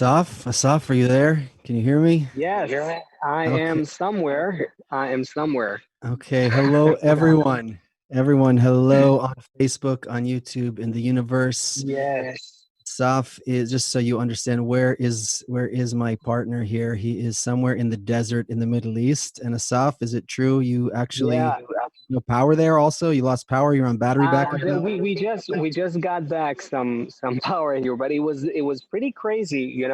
Asaf, are you there? Can you hear me? Yes, I Okay. am somewhere. I am somewhere. Okay. Hello, everyone. Everyone, hello on Facebook, on YouTube, in the universe. Yes. Asaf is, just so you understand, where is my partner here? He is somewhere in the desert in the Middle East. And Asaf, is it true you actually Yeah. no power there also? You lost power, you're on battery backup now? We just got back some power here, but it was pretty crazy.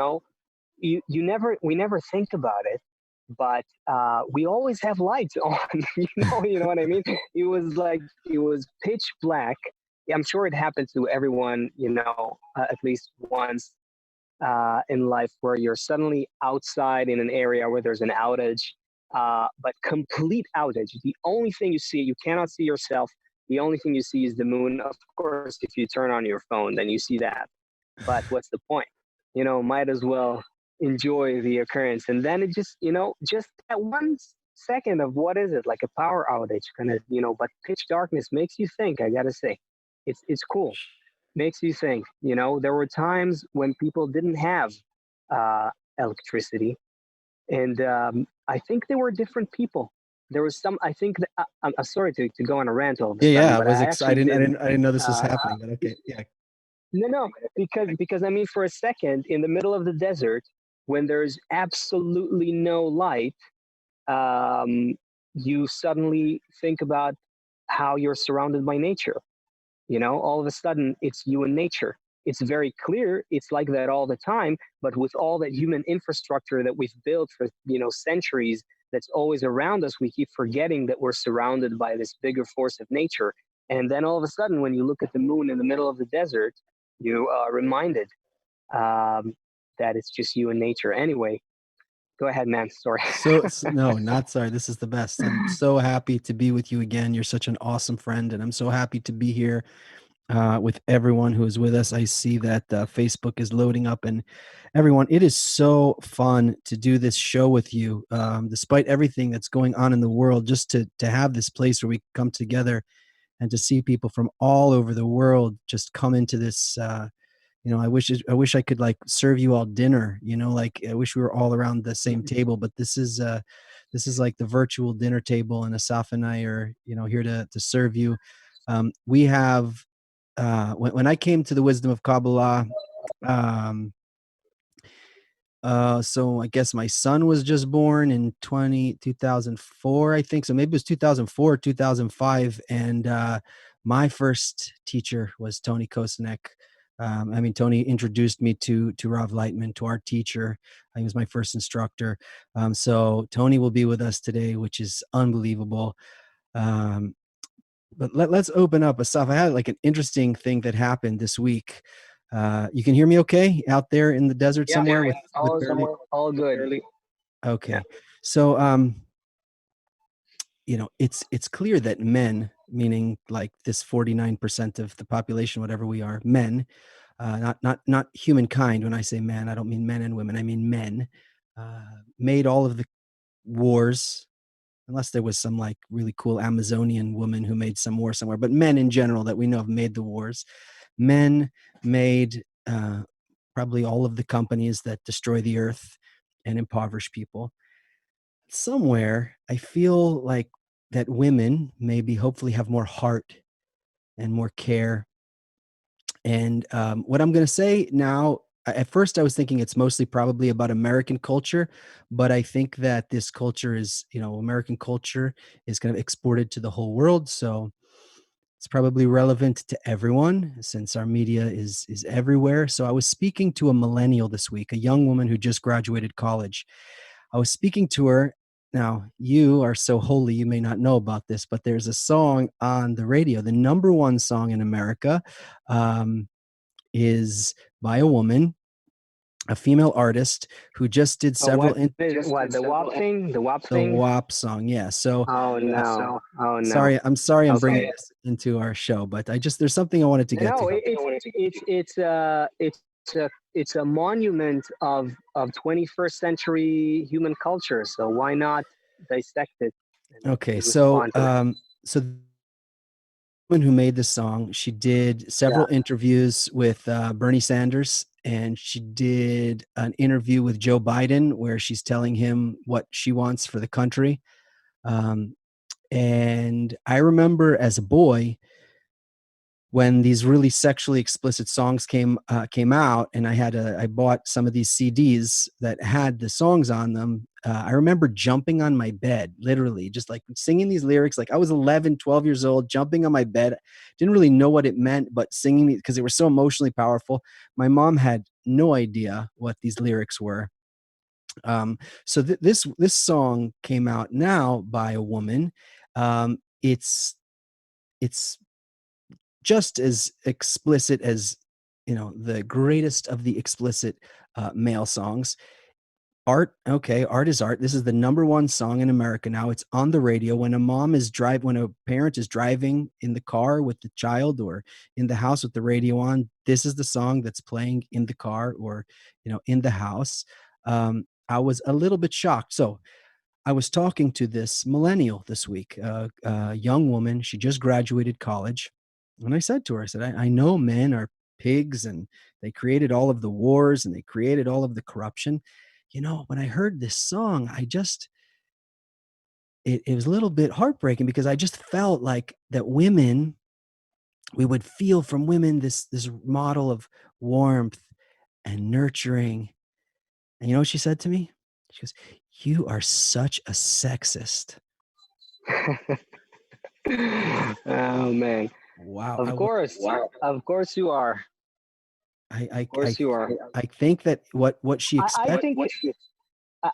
We never think about it, but we always have lights on. You know what I mean. It was pitch black. Yeah, I'm sure it happened to everyone. At least once in life, where you're suddenly outside in an area where there's an outage, but complete outage. The only thing you see, you cannot see yourself. The only thing you see is the moon. Of course, if you turn on your phone, then you see that. But what's the point? Might as well enjoy the occurrence. And then it just that 1 second of what is it, like a power outage, kind of, but pitch darkness makes you think. I gotta say, it's cool. Makes you think. There were times when people didn't have uh, electricity, and I think they were different people. There was some. I think that, I'm sorry to go on a rant all of a Yeah, sudden, yeah. I but I was actually excited. I did. didn't I didn't know this was Uh, happening, but okay. Yeah. no, because I mean, for a second, in the middle of the desert, when there's absolutely no light, um, you suddenly think about how you're surrounded by nature. All of a sudden, it's you and nature. It's very clear. It's like that all the time. But with all that human infrastructure that we've built for centuries, that's always around us, we keep forgetting that we're surrounded by this bigger force of nature. And then all of a sudden, when you look at the moon in the middle of the desert, you are reminded um, that it's just you and nature. Anyway, go ahead, man. Sorry. No, not sorry. This is the best. I'm so happy to be with you again. You're such an awesome friend, and I'm so happy to be here with everyone who is with us. I see that Facebook is loading up, and everyone, it is so fun to do this show with you, despite everything that's going on in the world. Just to have this place where we come together and to see people from all over the world just come into this. I wish I could like serve you all dinner. Like I wish we were all around the same table. But this is like the virtual dinner table, and Asaf and I are here to serve you. We have when I came to the wisdom of Kabbalah, um, so I guess my son was just born in 2004, I think. So maybe it was 2004, 2005. And my first teacher was Tony Kosinec. Tony introduced me to Rav Lightman, to our teacher. He was my first instructor. So Tony will be with us today, which is unbelievable. Um, but let's open up. Asaf, I had like an interesting thing that happened this week. You can hear me okay out there in the desert Yeah, somewhere with barely. all good. Yeah. Okay. So it's clear that men, meaning like this 49% of the population, whatever we are, men, not humankind. When I say men, I don't mean men and women, I mean men, made all of the wars, unless there was some like really cool Amazonian woman who made some war somewhere. But men in general that we know have made the wars. Men made probably all of the companies that destroy the earth and impoverish people. Somewhere, I feel like that women maybe hopefully have more heart and more care. And what I'm going to say now, at first I was thinking it's mostly probably about American culture, but I think that this culture is, American culture is kind of exported to the whole world. So it's probably relevant to everyone since our media is everywhere. So I was speaking to a millennial this week, a young woman who just graduated college. I was speaking to her. Now, you are so holy, you may not know about this, but there's a song on the radio. The number one song in America um, is by a woman, a female artist who just did Oh, several what the WAP thing? The WAP the thing? WAP song. Yeah. So Oh no! Oh no! sorry I'm bringing Okay. this into our show, but there's something I wanted to get No, to. it's a monument of 21st century human culture. So why not dissect it Okay, and so respond to it? the woman who made this song, she did Yeah. several interviews with Bernie Sanders, and she did an interview with Joe Biden where she's telling him what she wants for the country. Um, and I remember as a boy when these really sexually explicit songs came out, and I bought some of these CDs that had the songs on them. I remember jumping on my bed, literally, just like singing these lyrics. Like I was 11, 12 years old, jumping on my bed. Didn't really know what it meant, but singing because they were so emotionally powerful. My mom had no idea what these lyrics were. Um, so this song came out now by a woman. It's just as explicit as the greatest of the explicit male songs. Art, okay, art is art. This is the number one song in America now. It's on the radio when when a parent is driving in the car with the child or in the house with the radio on. This is the song that's playing in the car or in the house. I was a little bit shocked. So I was talking to this millennial this week, a young woman. She just graduated college. And I said to her, I said, I know men are pigs and they created all of the wars and they created all of the corruption. When I heard this song, it was a little bit heartbreaking because I just felt like that we would feel from women this model of warmth and nurturing. And you know what she said to me? She goes, "You are such a sexist." Oh man. Wow. Of course. Wow. Of course you are. I, Of I, I, course you are. I think that what she I expects. think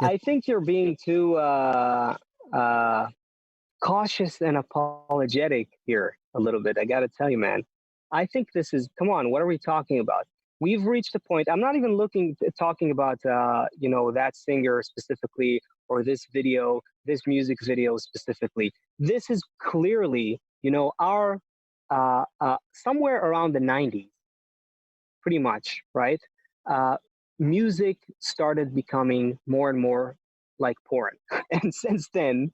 Yeah. I think you're being too uh, cautious and apologetic here a little bit. I got to tell you, man. I think this is, come on, what are we talking about? We've reached a point. I'm not even talking about, that singer specifically or this video, this music video specifically. This is clearly, our somewhere around the 90s, pretty much, right? Uh, Music started becoming more and more like porn. And since then,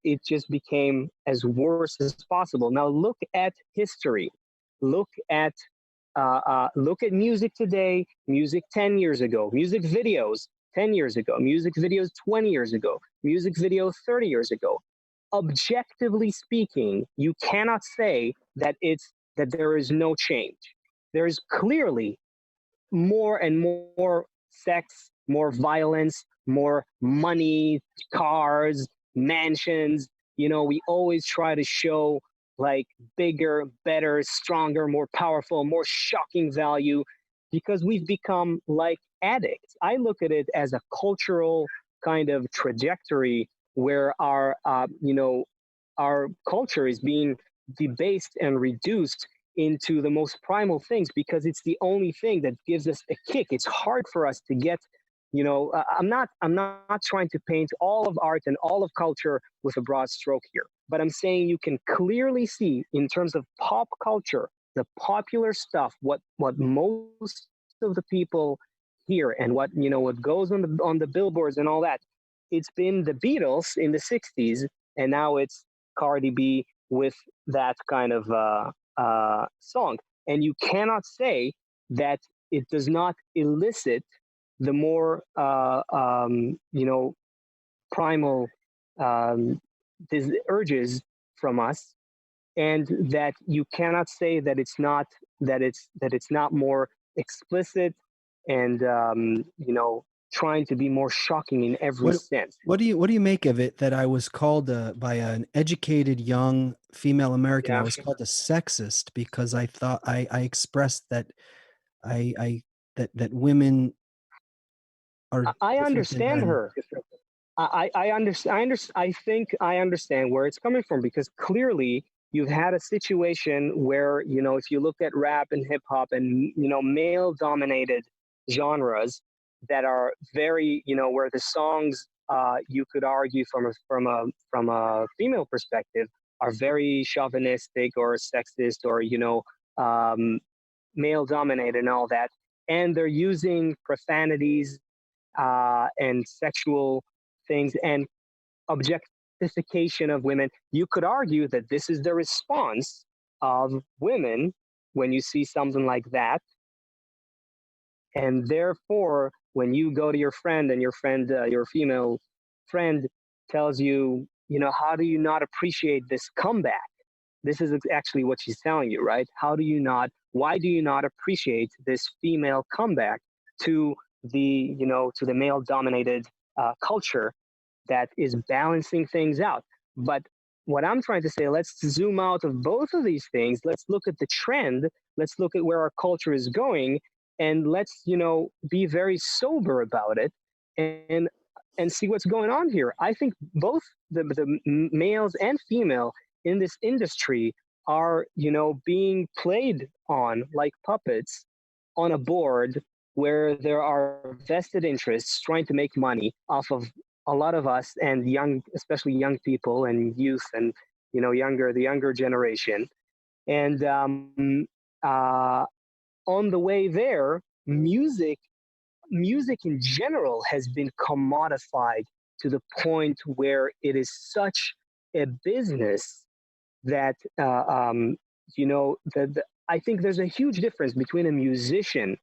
it just became as worse as possible. Now look at history. Look at look at music today, music 10 years ago, music videos 10 years ago, music videos 20 years ago, music videos 30 years ago. Objectively speaking, you cannot say that there is no change. There is clearly more and more sex, more violence, more money, cars, mansions. We always try to show like bigger, better, stronger, more powerful, more shocking value because we've become like addicts. I look at it as a cultural kind of trajectory where our culture is being debased and reduced into the most primal things because it's the only thing that gives us a kick. It's hard for us to get, I'm not trying to paint all of art and all of culture with a broad stroke here, but I'm saying you can clearly see in terms of pop culture, the popular stuff, what most of the people hear and what goes on the billboards and all that. It's been the Beatles in the 60s, and now it's Cardi B with that kind of song. And you cannot say that it does not elicit the more, primal um, urges from us, and that you cannot say that it's not more explicit and trying to be more shocking in every What sense. what do you make of it that I was called by an educated young female American? I Yeah, was called a sexist because I thought I expressed that I that women are I different than understand men. her. I understand. I think I understand where it's coming from because clearly you've had a situation where if you look at rap and hip hop and male dominated genres that are very where the songs you could argue from a female perspective are very chauvinistic or sexist or um, male dominated and all that, and they're using profanities and sexual things and objectification of women. You could argue that this is the response of women when you see something like that. And therefore, when you go to your friend and your female friend tells you, how do you not appreciate this comeback? This is actually what she's telling you, right? Why do you not appreciate this female comeback to the male dominated culture that is balancing things out? But what I'm trying to say, let's zoom out of both of these things. Let's look at the trend. Let's look at where our culture is going, and let's be very sober about it, and see what's going on here. I think both the males and female in this industry are being played on like puppets on a board where there are vested interests trying to make money off of a lot of us and especially young people and youth and the younger generation. And uh, on the way there, music in general has been commodified to the point where it is such a business that I think there's a huge difference between a musician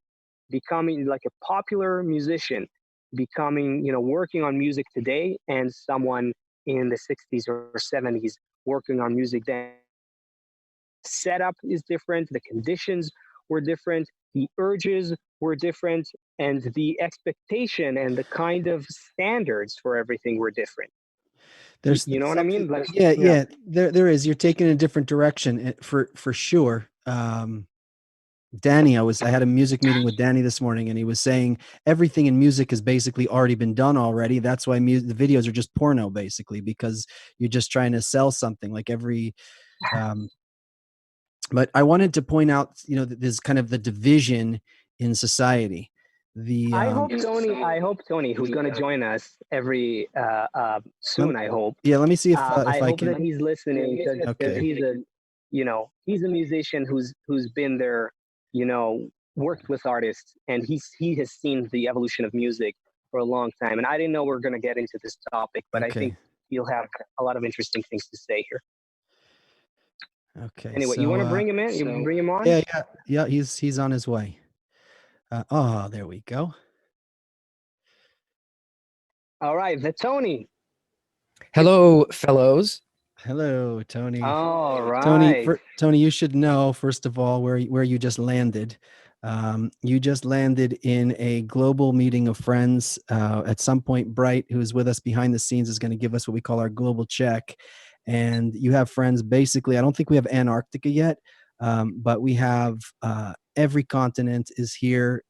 becoming like a popular musician, becoming working on music today, and someone in the 60s or 70s working on music then. Setup is different, the conditions were different, the urges were different, and the expectation and the kind of standards for everything were different. There's You know what I something, mean? Like, yeah, yeah. yeah. There is. You're taking a different direction for sure. Danny, I had a music meeting with Danny this morning, and he was saying everything in music has basically already been done already. That's why the videos are just porno, basically, because you're just trying to sell something. Like every, um, but I wanted to point out, that there's kind of the division in society. The I hope Tony, who's going to join us every lem- soon, I hope. yeah, let me see I if I hope can. that he's listening because Okay. he's a musician who's been there, worked with artists, and he has seen the evolution of music for a long time. And I didn't know we are going to get into this topic, but I think Okay. he'll have a lot of interesting things to say here. Okay. Anyway, you want to bring him in? You bring him on? Yeah, yeah, yeah. He's on his way. Oh, there we go. All right, the Tony. Hello, fellows. Hello, Tony. All right. Tony, you should know first of all where you just landed. You just landed in a global meeting of friends. At some point, Bright, who's with us behind the scenes, is going to give us what we call our global check. And you have friends. Basically, I don't think we have Antarctica yet, but we have every continent is here.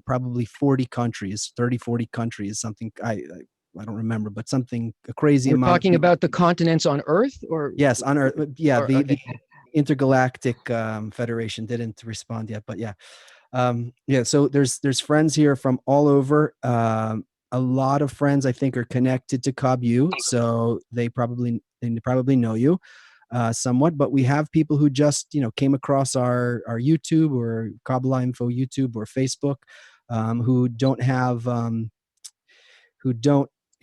Probably 40 countries, 30, 40 countries. Something I don't remember, but something a crazy We're amount of talking people. about the continents on Earth, or Yes, on Earth. Yeah, or the intergalactic federation didn't respond yet, but yeah. Yeah, so there's friends here from all over. A lot of friends I think are connected to KabU, so they probably know you somewhat. But we have people who just came across our YouTube or Kabbalah Info YouTube or Facebook, who don't have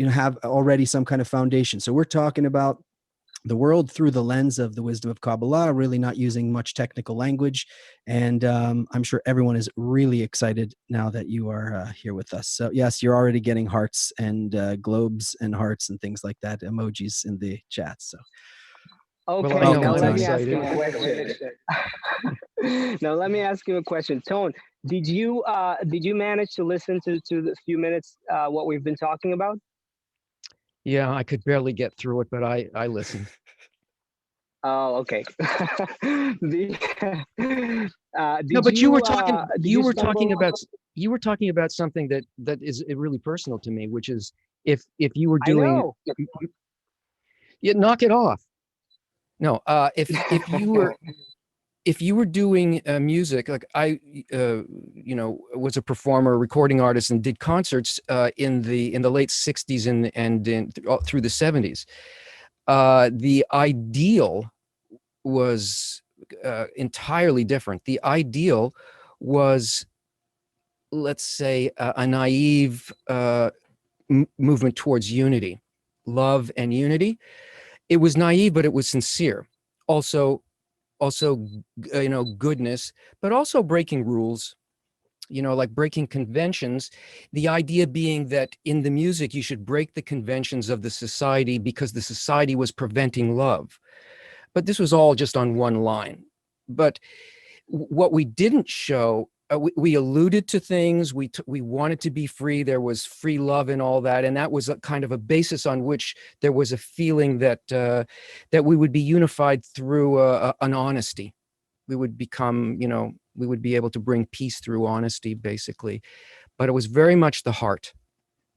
have already some kind of foundation. So we're talking about the world through the lens of the wisdom of Kabbalah, really not using much technical language. And I'm sure everyone is really excited now that you are here with us. So yes, you're already getting hearts and globes and hearts and things like that, emojis in the chat. So Okay, well, I know welcome, now let I'm Tony. me ask excited. you a question. Now let me ask you a question. Tone, did you manage to listen to the few minutes what we've been talking about? Yeah, I could barely get through it, but I listened. Oh, okay. No, Did but you you were talking did you stumble? you were talking about something that is really personal to me, which is if you were I doing, know. yeah, knock it off. No, if you were doing music, like I, was a performer, recording artist, and did concerts in the late '60s through the '70s. The ideal was entirely different. The ideal was, let's say, a naive movement towards unity, love, and unity. It was naive, but it was sincere. Also, goodness, but also breaking rules, you know, like breaking conventions, the idea being that in the music, you should break the conventions of the society because the society was preventing love. But this was all just on one line. But what we didn't show, we alluded to things, we wanted to be free, there was free love and all that, and that was a kind of a basis on which there was a feeling that that we would be unified through an honesty. We would become, you know, we would be able to bring peace through honesty, basically. But it was very much the heart,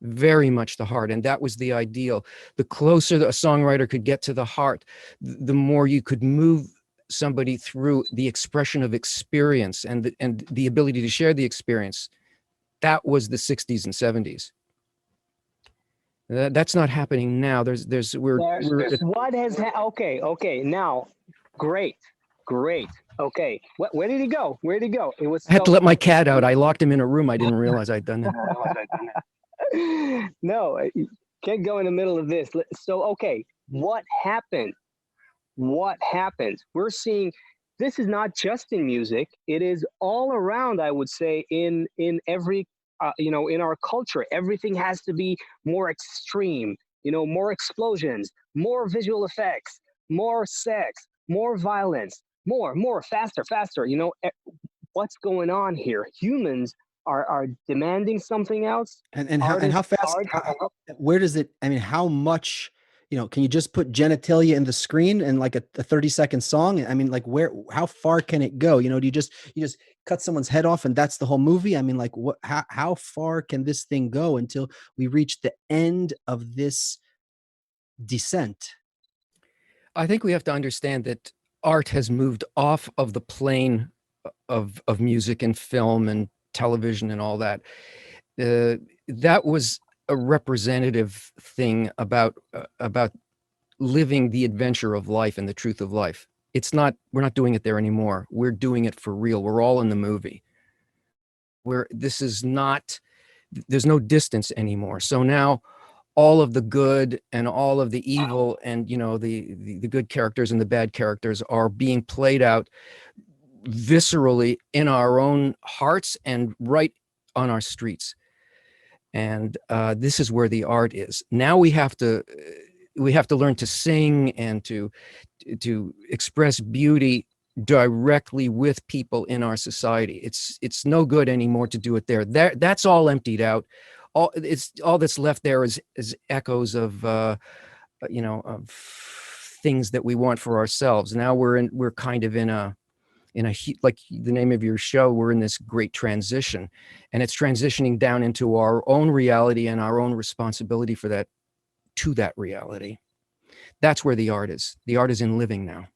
very much the heart. And that was the ideal. The closer a songwriter could get to the heart, the more you could move somebody through the expression of experience and the ability to share the experience. That was the 60s and 70s. That's not happening now. We're What has okay now, great, great. Okay, where did he go? Where did he go? It was I had to so let my cat out. I locked him in a room. I didn't realize I'd done that. no, you can't go in the middle of this. So okay, what happened? What happened? We're seeing this is not just in music, it is all around. I would say in every you know, in our culture, everything has to be more extreme, you know, more explosions, more visual effects, more sex, more violence, more faster, faster, you know. What's going on here? Humans are demanding something else. And how Artists fast, where does it, I mean, how much, you know, can you just put genitalia in the screen and like a 30-second song? I mean, like how far can it go? You know, do you just cut someone's head off and that's the whole movie? I mean, like how far can this thing go until we reach the end of this descent? I think we have to understand that art has moved off of the plane of music and film and television and all that. That was a representative thing about living the adventure of life and the truth of life. It's not, we're not doing it there anymore. We're doing it for real. We're all in the movie. Where this is not, there's no distance anymore. So now all of the good and all of the evil and, you know, the good characters and the bad characters are being played out viscerally in our own hearts and right on our streets. And this is where the art is. Now we have to learn to sing and to express beauty directly with people in our society. It's no good anymore to do it there. That's all emptied out. All that's left there is echoes of you know, of things that we want for ourselves. Now we're kind of in a like the name of your show, we're in this great transition, and it's transitioning down into our own reality and our own responsibility for that, to that reality. That's where the art is. The art is in living now.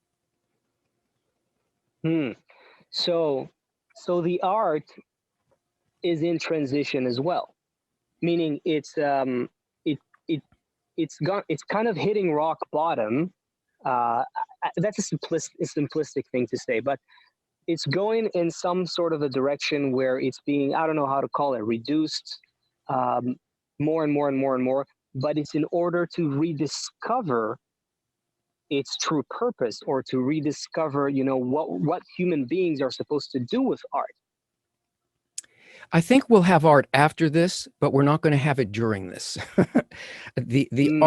So the art is in transition as well, meaning it's kind of hitting rock bottom. That's a simplistic thing to say, but it's going in some sort of a direction where it's being, I don't know how to call it, reduced more and more and more and more, but it's in order to rediscover its true purpose, or to rediscover, you know, what human beings are supposed to do with art. I think we'll have art after this, but we're not going to have it during this. The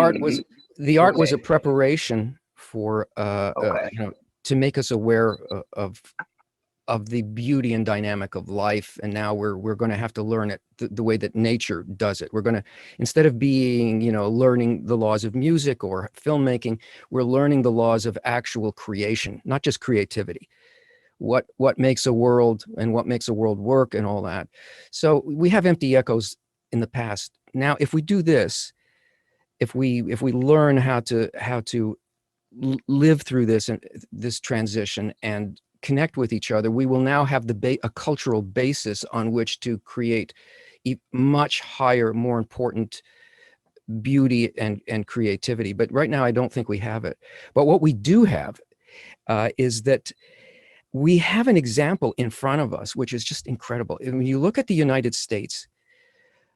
art was a preparation for you know, to make us aware of the beauty and dynamic of life. And now we're going to have to learn it the way that nature does it. We're going to, instead of being, you know, learning the laws of music or filmmaking, we're learning the laws of actual creation, not just creativity. What makes a world and what makes a world work and all that. So we have empty echoes in the past. Now, if we do this, if we learn how to live through this transition and connect with each other, we will now have a cultural basis on which to create much higher, more important beauty and creativity. But right now, I don't think we have it. But what we do have is that we have an example in front of us, which is just incredible. And when you look at the United States,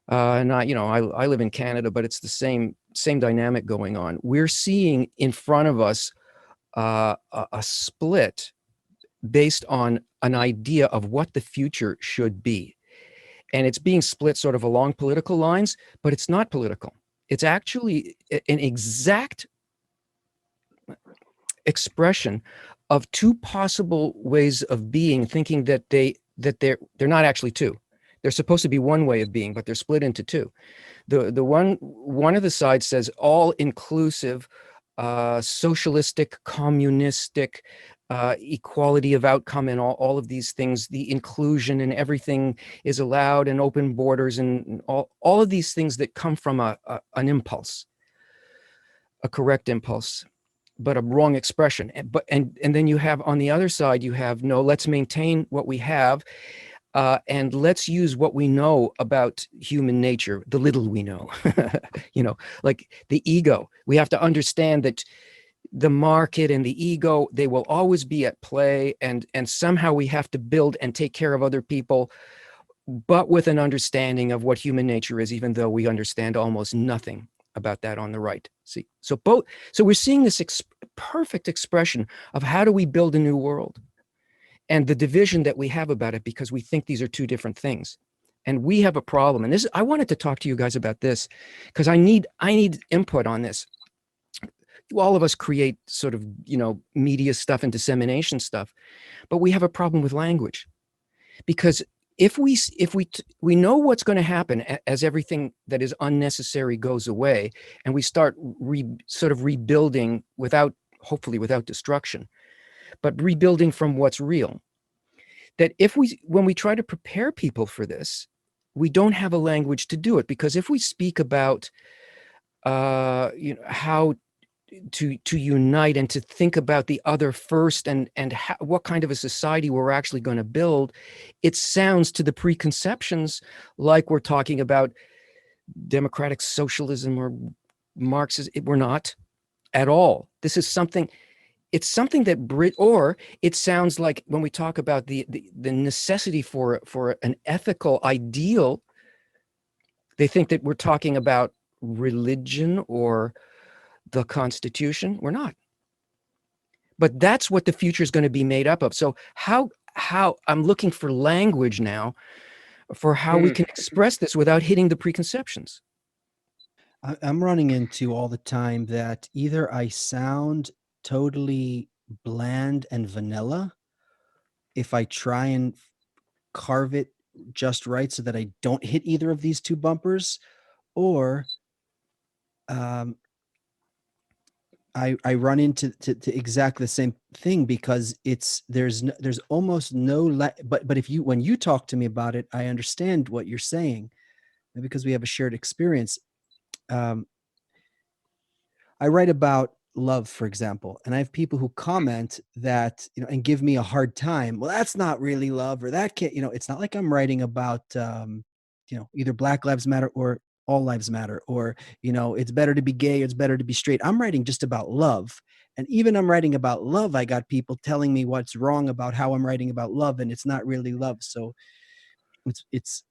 and I live in Canada, but it's the same dynamic going on. We're seeing in front of us a split based on an idea of what the future should be. and it's being split sort of along political lines, but it's not political. It's actually an exact expression of two possible ways of being, thinking that they're not actually two. They're supposed to be one way of being, but they're split into two. The one of the sides says all inclusive, socialistic, communistic, equality of outcome, and all of these things, the inclusion and everything is allowed, and open borders, and all of these things that come from an impulse, a correct impulse, but a wrong expression. And then you have on the other side, you have, no, let's maintain what we have, and let's use what we know about human nature, the little we know, like the ego. We have to understand that the market and the ego, they will always be at play, and somehow we have to build and take care of other people, but with an understanding of what human nature is, even though we understand almost nothing about that on the right. See, so we're seeing this perfect expression of how do we build a new world, and the division that we have about it, because we think these are two different things. And we have a problem. And I wanted to talk to you guys about this, because I need input on this. All of us create sort of, media stuff and dissemination stuff, but we have a problem with language, because if we know what's going to happen as everything that is unnecessary goes away, and we start sort of rebuilding hopefully without destruction, but rebuilding from what's real, that when we try to prepare people for this, we don't have a language to do it. Because if we speak about how to unite and to think about the other first, and what kind of a society we're actually going to build, it sounds to the preconceptions like we're talking about democratic socialism or Marxism. We're not at all. This is something. It's something that or it sounds like when we talk about the necessity for an ethical ideal, they think that we're talking about religion or the Constitution. We're not. But that's what the future is going to be made up of. So how I'm looking for language now for how we can express this without hitting the preconceptions. I'm running into all the time that either I sound totally bland and vanilla if I try and carve it just right so that I don't hit either of these two bumpers, or I run into to exactly the same thing, because there's almost no but if when you talk to me about it, I understand what you're saying, and because we have a shared experience. um, I write about love, for example, and I have people who comment that, and give me a hard time. Well, that's not really love, or that can't, it's not like I'm writing about, either Black Lives Matter or all lives matter, or, it's better to be gay, or it's better to be straight. I'm writing just about love. And even I'm writing about love, I got people telling me what's wrong about how I'm writing about love, and it's not really love. So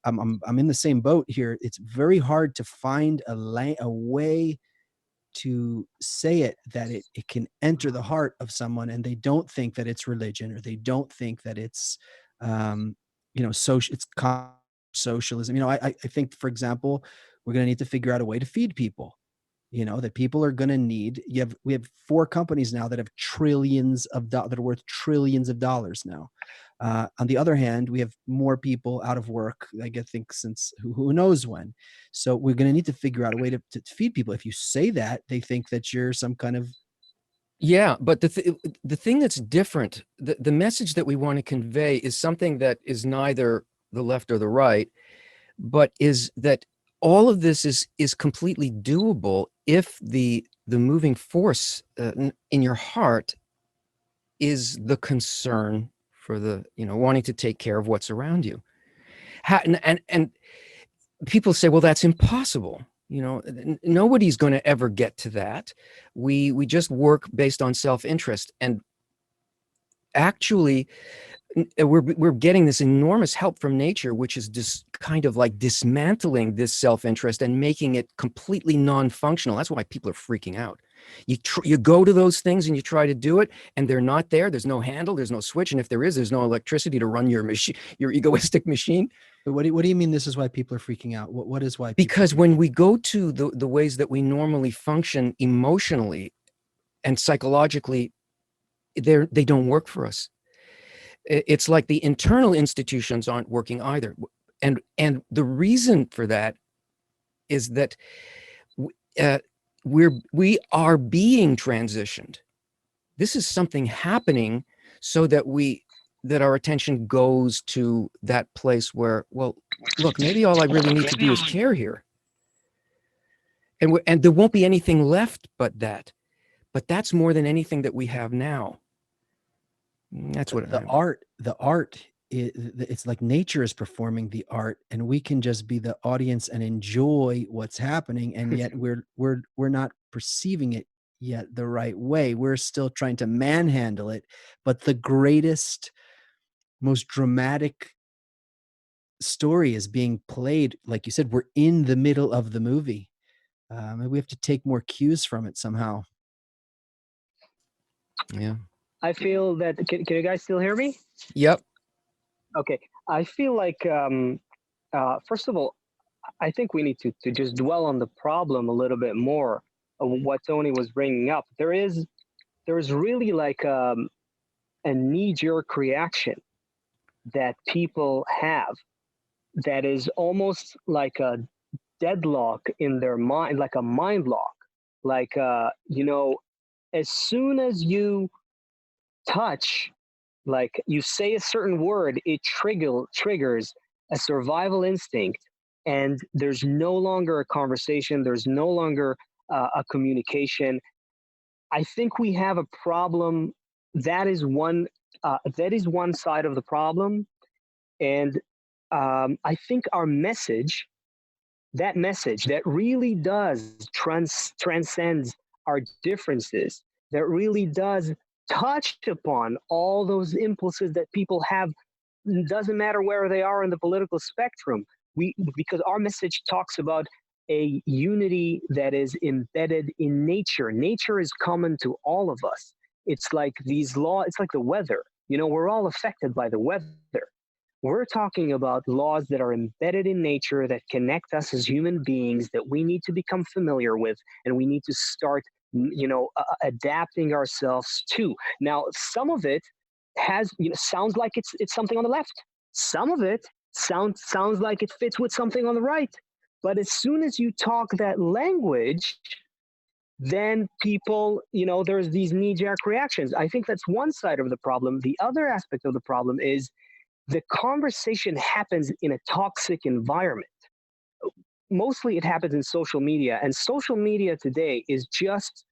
I'm in the same boat here. It's very hard to find a way to say it that it can enter the heart of someone, and they don't think that it's religion, or they don't think that it's social, socialism. I think, for example, we're going to need to figure out a way to feed people, that people are going to need. We have four companies now that have trillions of that are worth trillions of dollars now. On the other hand, we have more people out of work, I think, since who knows when. So we're going to need to figure out a way to feed people. If you say that, they think that you're some kind of. Yeah, but the thing that's different, the message that we want to convey is something that is neither the left or the right, but is that all of this is completely doable if the moving force in your heart is the concern for the wanting to take care of what's around you. And people say, well, that's impossible. Nobody's going to ever get to that. We just work based on self-interest, and actually we're getting this enormous help from nature, which is just kind of like dismantling this self-interest and making it completely non-functional. That's why people are freaking out. You go to those things and you try to do it, and they're not there. There's no handle, there's no switch, and if there is, there's no electricity to run your machine, your egoistic machine. But what do you mean this is why people are freaking out? What is why people Because when we go to the ways that we normally function emotionally and psychologically, they don't work for us. It's like the internal institutions aren't working either. And the reason for that is that uh, we are being transitioned. This is something happening so that our attention goes to that place where, well, look, maybe all I really need to do is care here. And there won't be anything left but that. But that's more than anything that we have now. That's what the art, it's like nature is performing the art, and we can just be the audience and enjoy what's happening, and yet we're not perceiving it yet the right way. We're still trying to manhandle it, but the greatest, most dramatic story is being played. Like you said, we're in the middle of the movie. And we have to take more cues from it somehow. Yeah. I feel that, can you guys still hear me? Yep. Okay. I feel like, first of all, I think we need to just dwell on the problem a little bit more of what Tony was bringing up. There's really like a knee-jerk reaction that people have that is almost like a deadlock in their mind, like a mind lock. Like, as soon as you touch, like you say a certain word, it triggers a survival instinct, and there's no longer a conversation, there's no longer a communication. I think we have a problem. That is one. That is one side of the problem, and I think our message, that message that really does transcends our differences, that really does touch upon all those impulses that people have, doesn't matter where they are in the political spectrum. Because our message talks about a unity that is embedded in nature. Nature is common to all of us. It's like these laws, it's like the weather. We're all affected by the weather. We're talking about laws that are embedded in nature that connect us as human beings that we need to become familiar with, and we need to start, adapting ourselves to. Now, some of it sounds like it's something on the left. Some of it sounds like it fits with something on the right. But as soon as you talk that language, then people, there's these knee-jerk reactions. I think that's one side of the problem. The other aspect of the problem is the conversation happens in a toxic environment. Mostly it happens in social media, and social media today is just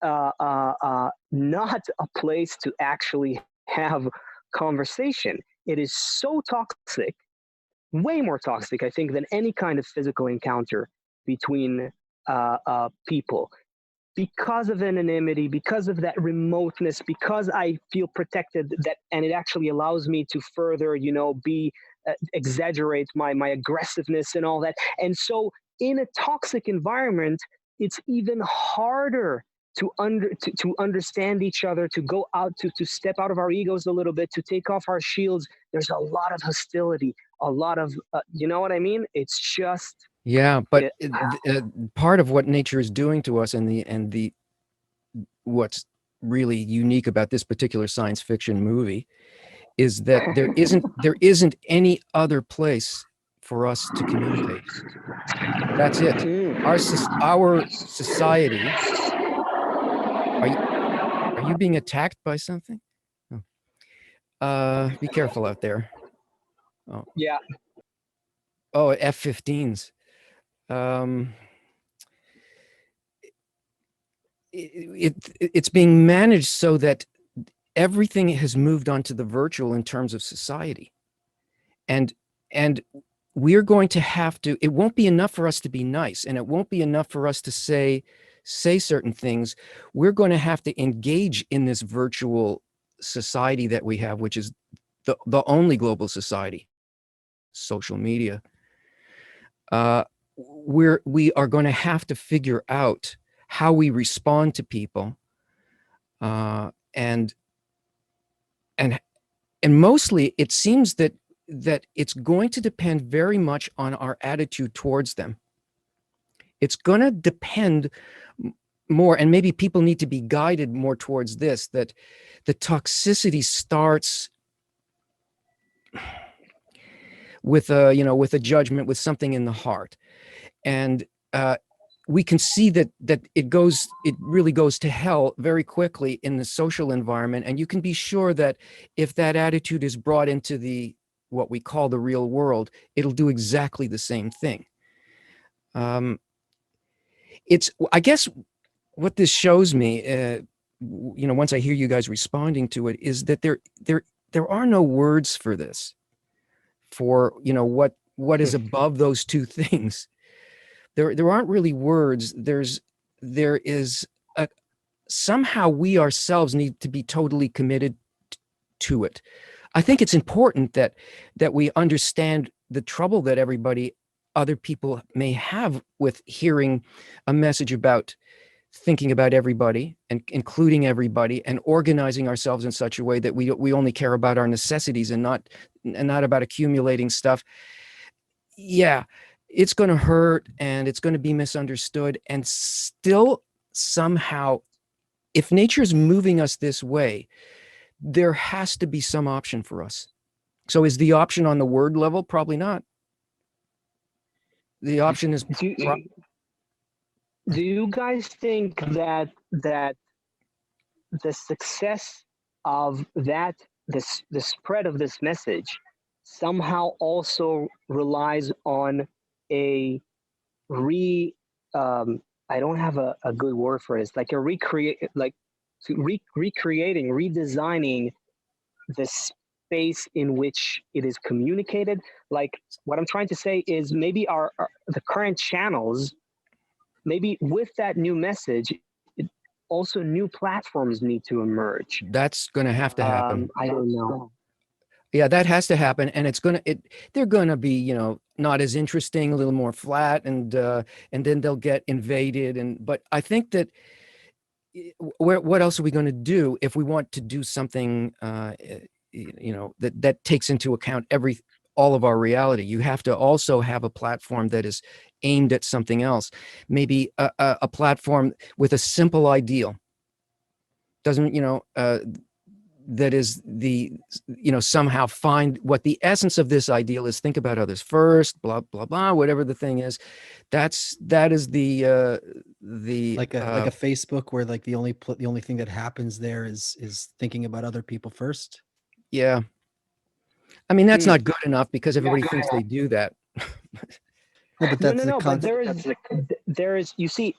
not a place to actually have conversation. It is so toxic, way more toxic, I think, than any kind of physical encounter between people, because of anonymity, because of that remoteness, because I feel protected, and it actually allows me to further, exaggerate my aggressiveness and all that. And so in a toxic environment, it's even harder to understand each other, to go out, to step out of our egos a little bit, to take off our shields. There's a lot of hostility, a lot of, you know what I mean? It's just, yeah, but part of what nature is doing to us, and the what's really unique about this particular science fiction movie, is that there isn't any other place for us to communicate. That's it. Our society. Are you being attacked by something? Oh. Be careful out there. Oh. Yeah. Oh, F-15s. It's being managed so that everything has moved on to the virtual in terms of society, and we're going to have to. It won't be enough for us to be nice, and it won't be enough for us to say certain things. We're going to have to engage in this virtual society that we have, which is the only global society, social media. We are going to have to figure out how we respond to people, and mostly it seems that that it's going to depend very much on our attitude towards them. It's going to depend more, and maybe people need to be guided more towards this, that the toxicity starts with a judgment, with something in the heart. And we can see that it really goes to hell very quickly in the social environment. And you can be sure that if that attitude is brought into what we call the real world, it'll do exactly the same thing. I guess what this shows me, once I hear you guys responding to it, is that there are no words for this, for what is above those two things. There aren't really words. There is somehow we ourselves need to be totally committed to it. I think it's important that we understand the trouble that other people may have with hearing a message about thinking about everybody and including everybody and organizing ourselves in such a way that we only care about our necessities and not about accumulating stuff. Yeah, it's going to hurt and it's going to be misunderstood. And still, somehow, if nature's moving us this way, there has to be some option for us. So is the option on the word level? Probably not. The option is... Do you guys think that the success of the spread of this message somehow also relies on a I don't have a good word for it. It's like recreating, redesigning the space in which it is communicated. Like, what I'm trying to say is maybe the current channels, maybe with that new message, also new platforms need to emerge. That's going to have to happen. I don't know. Yeah, that has to happen, and they're going to be, not as interesting, a little more flat, and then they'll get invaded. But I think that what else are we going to do if we want to do something, that takes into account all of our reality? You have to also have a platform that is aimed at something else, maybe a platform with a simple ideal. Doesn't that is somehow find what the essence of this ideal is. Think about others first, blah blah blah, whatever the thing is. That is the like a Facebook, where like the only thing that happens there is thinking about other people first. Yeah, I mean, that's not good enough, because everybody thinks they do that. No, but that's no. But there is. You see,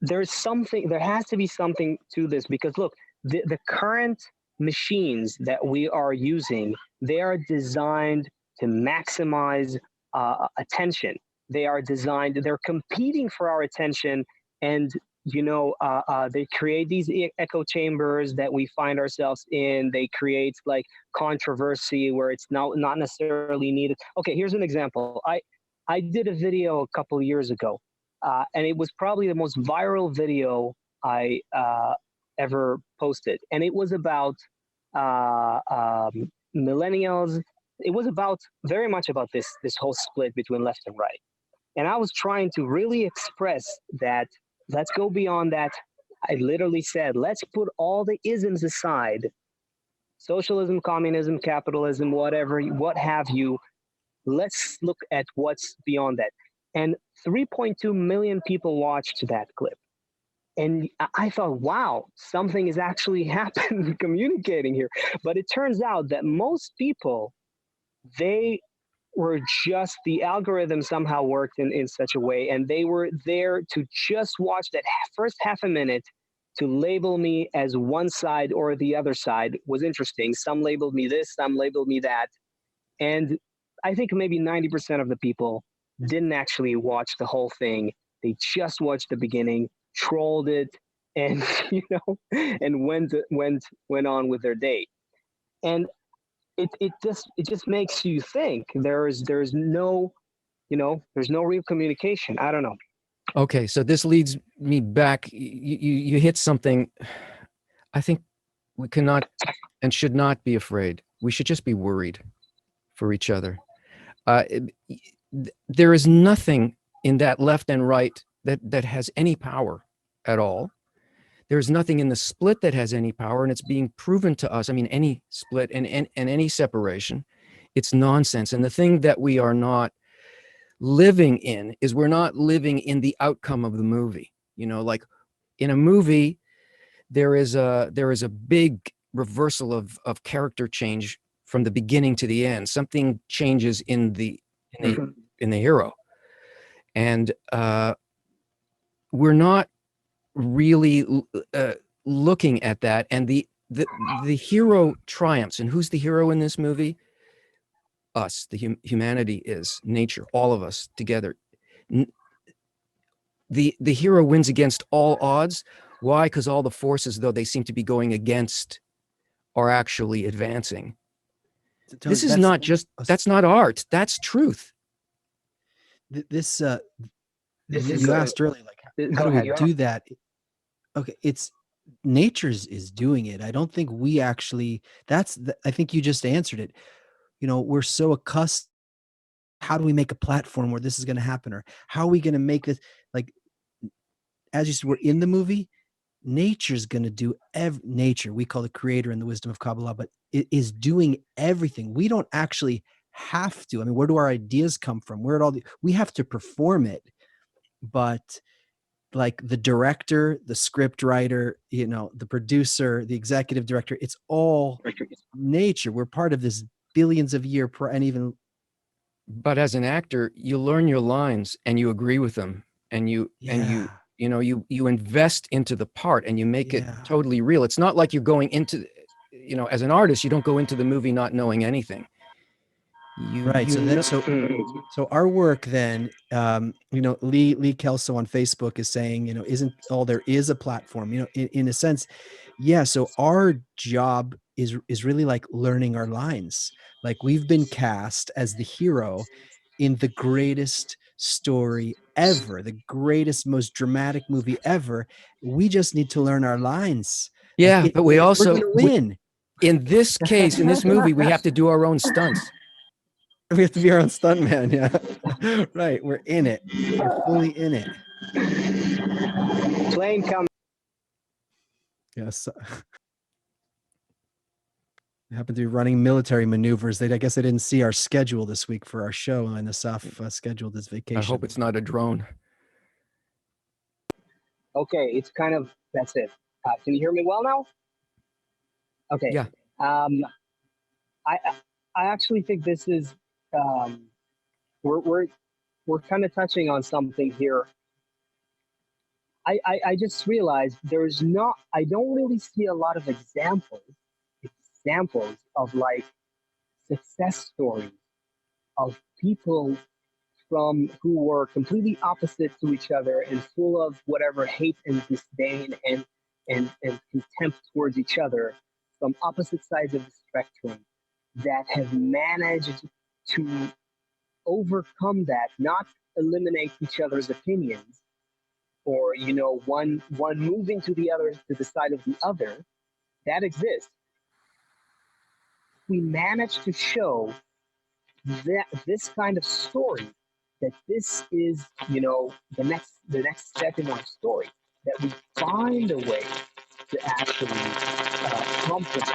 there's something. There has to be something to this, because look, the current machines that we are using, they are designed to maximize attention. They're competing for our attention, and they create these echo chambers that we find ourselves in. They create like controversy where it's not necessarily needed. Okay, here's an example. I did a video a couple of years ago, and it was probably the most viral video I ever posted, and it was about millennials. It was very much about this whole split between left and right, and I was trying to really express that let's go beyond that. I literally said, let's put all the isms aside: socialism, communism, capitalism, whatever, what have you. Let's look at what's beyond that. And 3.2 million people watched that clip. And I thought, wow, something is actually happening, communicating here. But it turns out that most people, they were just, the algorithm somehow worked in such a way, and they were there to just watch that first half a minute to label me as one side or the other side was interesting. Some labeled me this, some labeled me that. And I think maybe 90% of the people didn't actually watch the whole thing. They just watched the beginning, trolled it, and and went on with their day. And it just makes you think. There's no there's no real communication. I don't know. Okay, so this leads me back. You hit something. I think we cannot and should not be afraid. We should just be worried. for each other. There is nothing in that left and right that has any power at all. There's nothing in the split that has any power, and it's being proven to us. I mean, any split and any separation, it's nonsense. And the thing that we are not living in is we're not living in the outcome of the movie. You know, like in a movie, there is a big reversal of character change from the beginning to the end. Something changes in the hero, and we're not really looking at that. And the hero triumphs. And who's the hero in this movie? Us. The humanity is nature. All of us together. The hero wins against all odds. Why? Because all the forces, though they seem to be going against, are actually advancing. This is not just, that's not art. That's truth. This This you is asked earlier, like how Go do ahead. we do that? Okay, it's nature's is doing it. I don't think we actually. I think you just answered it. You know, we're so accustomed. How do we make a platform where this is going to happen, or how are we going to make this? Like, as you said, we're in the movie. Nature's going to do nature. We call the creator in the wisdom of Kabbalah, but it is doing everything. We don't actually have to. I mean, where do our ideas come from? Where it all we have to perform it, but like the director, the script writer, you know, the producer, the executive director, it's all nature. We're part of this billions of year and even. But as an actor, you learn your lines and you agree with them, and you invest into the part and you make it totally real. It's not like you're going into, as an artist, you don't go into the movie not knowing anything. Right. So our work then, Lee Kelso on Facebook is saying, isn't all there is a platform, in a sense. Yeah. So our job is really like learning our lines. Like we've been cast as the hero in the greatest story ever, the greatest, most dramatic movie ever. We just need to learn our lines. Yeah. But we also we're gonna win. In this case, in this movie, we have to do our own stunts. We have to be our own stuntman. Yeah. Right. We're in it. We're fully in it. Plane coming. Yes. I happen to be running military maneuvers. I guess they didn't see our schedule this week for our show, and Asaf scheduled his vacation. I hope it's not a drone. Okay, it's kind of, that's it. Can you hear me well now? Okay. Yeah. I actually think this is we're kind of touching on something here. I just realized I don't really see a lot of examples of like success stories of people who were completely opposite to each other and full of whatever hate and disdain and contempt towards each other from opposite sides of the spectrum that have managed to overcome that, not eliminate each other's opinions or one moving to the side of the other. That exists. We managed to show that this kind of story, that this is the next step in our story, that we find a way to actually complement.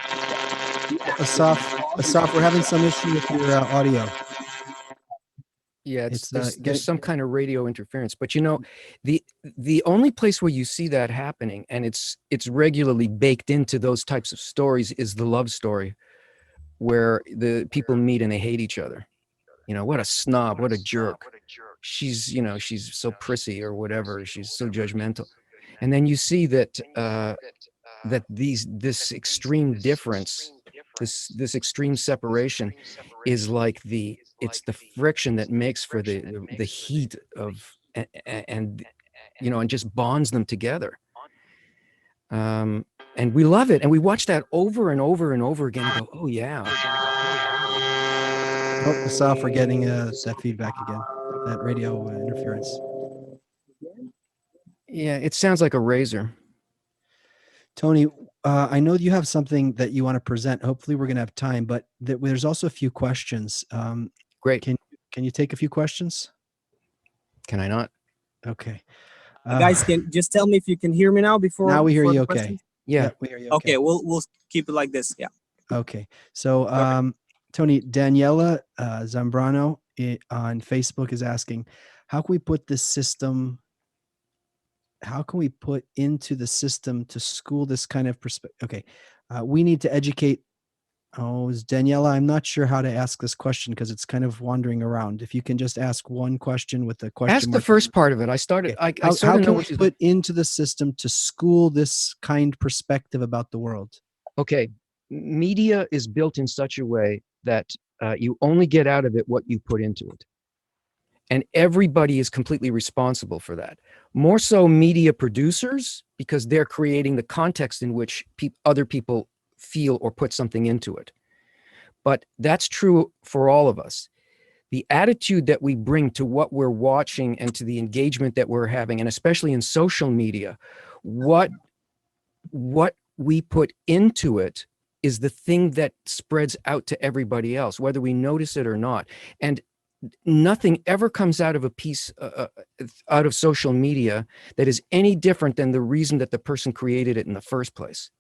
Asaf, we're having some issue with your audio. Yeah, there's some kind of radio interference, but the only place where you see that happening, and it's regularly baked into those types of stories, is the love story, where the people meet and they hate each other. What a snob, what a jerk. She's so prissy or whatever. She's so judgmental. And then you see that this extreme difference, this extreme separation is like it's the friction that makes for the heat of and just bonds them together. And we love it, and we watch that over and over and over again and go, oh yeah. Oh, Asaf, we're getting that feedback again, that radio interference. Yeah, it sounds like a razor. Tony, I know you have something that you want to present. Hopefully we're going to have time, but there's also a few questions. Great. Can you take a few questions? Can I not? Okay. Guys, can just tell me if you can hear me now Now we hear before you the okay. questions? Yeah. Yep, we hear you Okay, okay. we'll keep it like this. Yeah. Okay. So, Tony, Daniela Zambrano on Facebook is asking, how can we put this system, how can we put into the system to school this kind of perspective? Okay. We need to educate. Oh, is Daniela? I'm not sure how to ask this question because it's kind of wandering around. If you can just ask one question with the question Ask the mark. first part of it. I started. Okay. I sort How of know can what we you put into the system to school this kind perspective about the world? Okay. Media is built in such a way that you only get out of it what you put into it. And everybody is completely responsible for that. More so media producers, because they're creating the context in which other people feel or put something into it. But that's true for all of us. The attitude that we bring to what we're watching and to the engagement that we're having, and especially in social media, what we put into it is the thing that spreads out to everybody else, whether we notice it or not. And nothing ever comes out of a piece out of social media that is any different than the reason that the person created it in the first place.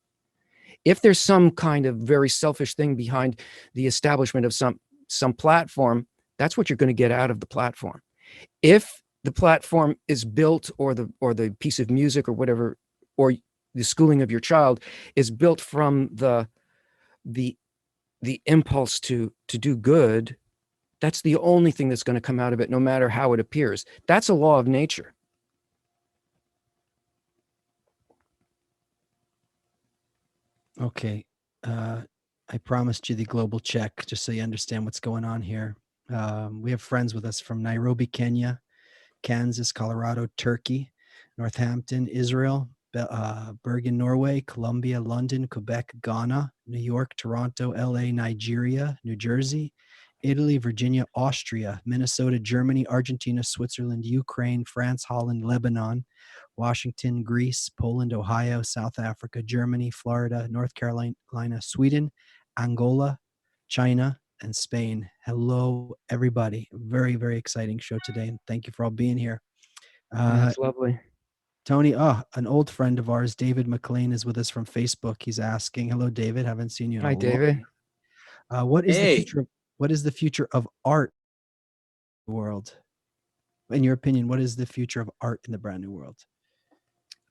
If there's some kind of very selfish thing behind the establishment of some platform, that's what you're going to get out of the platform. If the platform is built, or the piece of music or whatever, or the schooling of your child is built from the impulse to do good, that's the only thing that's going to come out of it, no matter how it appears. That's a law of nature. Okay. I promised you the global check just so you understand what's going on here. We have friends with us from Nairobi, Kenya, Kansas, Colorado, Turkey, Northampton, Israel, Bergen, Norway, Colombia, London, Quebec, Ghana, New York, Toronto, LA, Nigeria, New Jersey, Italy, Virginia, Austria, Minnesota, Germany, Argentina, Switzerland, Ukraine, France, Holland, Lebanon, Washington, Greece, Poland, Ohio, South Africa, Germany, Florida, North Carolina, Sweden, Angola, China, and Spain. Hello, everybody. Very, very exciting show today. And thank you for all being here. That's lovely. Tony, an old friend of ours, David McLean, is with us from Facebook. He's asking, hello, David. Haven't seen you in Hi, a long David. What is the Hey. future what is the future of art in the world? In your opinion, what is the future of art in the brand new world?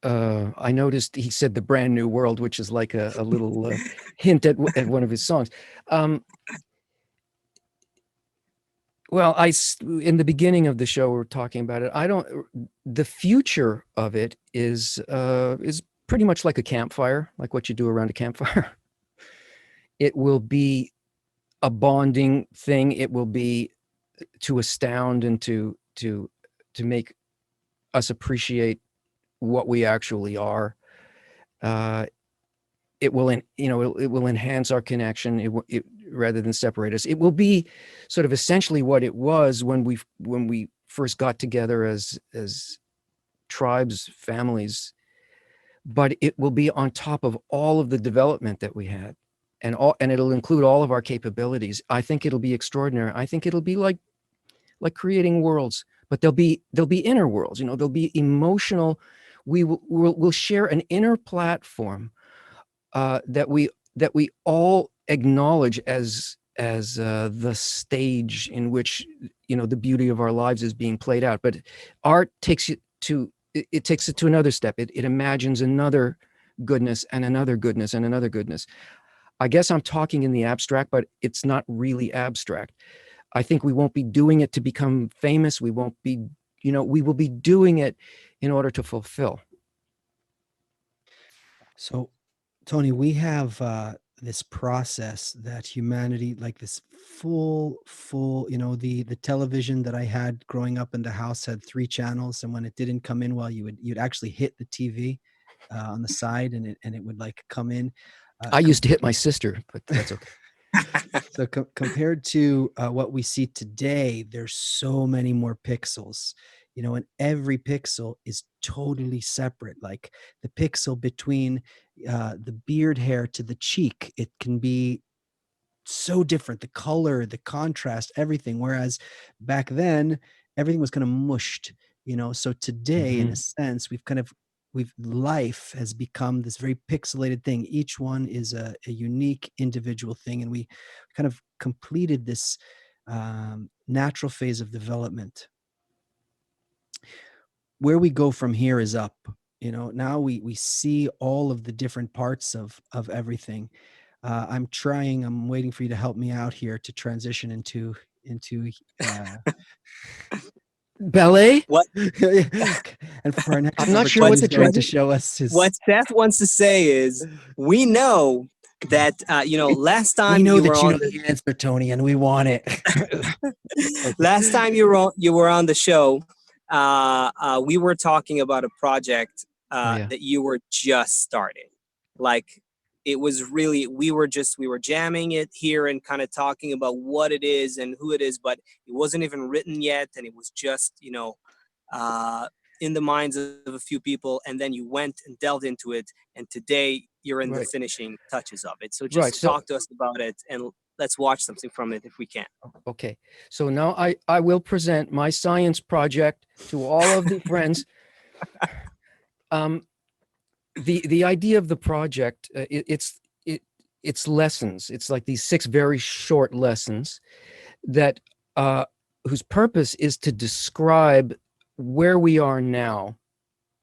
I noticed he said the brand new world, which is like a little hint at one of his songs. Well, in the beginning of the show, we were talking about it. The future of it is pretty much like a campfire, like what you do around a campfire. It will be a bonding thing. It will be to astound and to make us appreciate what we actually are. It will, it will enhance our connection. Rather than separate us. It will be sort of essentially what it was when we first got together as tribes, families, but it will be on top of all of the development that we had, and it'll include all of our capabilities. I think it'll be extraordinary. I think it'll be like creating worlds, but there'll be inner worlds. There'll be emotional. We'll share an inner platform that we all acknowledge as the stage in which the beauty of our lives is being played out. But art takes it to another step. It imagines another goodness and another goodness and another goodness. I guess I'm talking in the abstract, but it's not really abstract. I think we won't be doing it to become famous. We won't be, we will be doing it in order to fulfill. So, Tony, we have this process that humanity, like this full, the television that I had growing up in the house had 3 channels, and when it didn't come in well, you'd actually hit the TV on the side, and it would like come in. I used to hit my sister, but that's okay. So compared to what we see today, there's so many more pixels. you know, and every pixel is totally separate. Like the pixel between the beard hair to the cheek, it can be so different, the color, the contrast, everything. Whereas back then, everything was kind of mushed, you know. So today, in a sense, life has become this very pixelated thing. Each one is a unique individual thing, and we kind of completed this natural phase of development. Where we go from here is up. You know, now we see all of the different parts of everything. I'm waiting for you to help me out here to transition into Ballet? What and for our next I'm not sure number two, what he's the going to transition. show us his. what Seth wants to say is, we know that last We time know you that were you on know the answer, Tony, and we want it. last time you were on the show, we were talking about a project Yeah. that you were just starting. Like, it was really, we were jamming it here and kind of talking about what it is and who it is, but it wasn't even written yet, and it was just in the minds of a few people, and then you went and delved into it, and today you're in the Right. finishing touches of it. So Right. just So talk to us about it, and let's watch something from it if we can. okay. So now I will present my science project to all of the friends. The idea of the project, it's lessons. It's like these 6 very short lessons that whose purpose is to describe where we are now,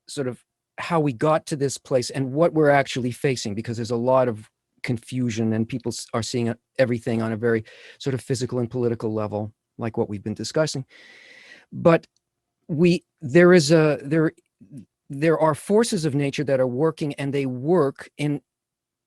sort of how we got to this place and what we're actually facing, because there's a lot of confusion and people are seeing everything on a very sort of physical and political level, like what we've been discussing. But there are forces of nature that are working, and they work in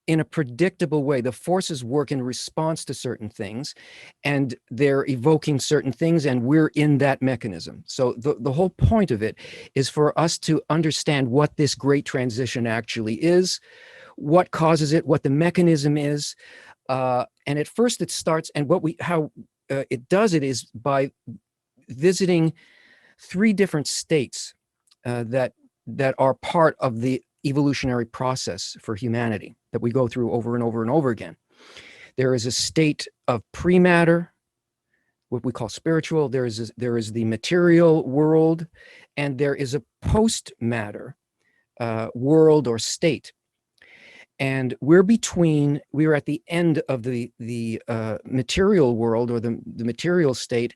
a predictable way. The forces work in response to certain things, and they're evoking certain things, and we're in that mechanism. So the whole point of it is for us to understand what this great transition actually is, what causes it, what the mechanism is. And at first it starts, and how it does it is by visiting 3 different states that are part of the evolutionary process for humanity that we go through over and over and over again. There is a state of pre-matter, what we call spiritual. There is the material world, and there is a post-matter world or state. And we're at the end of the material world, or the material state,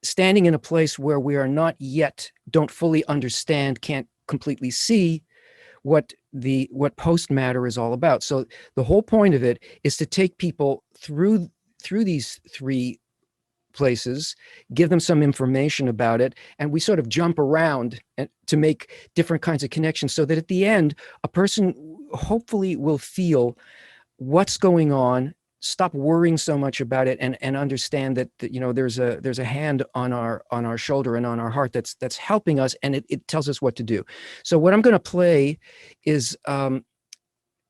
standing in a place where we are not yet, don't fully understand, can't completely see what post matter is all about. So the whole point of it is to take people through these 3 places, give them some information about it, and we sort of jump around to make different kinds of connections, so that at the end, a person hopefully will feel what's going on, stop worrying so much about it, and understand that there's a hand on our shoulder and on our heart that's helping us, and it tells us what to do. So what I'm going to play is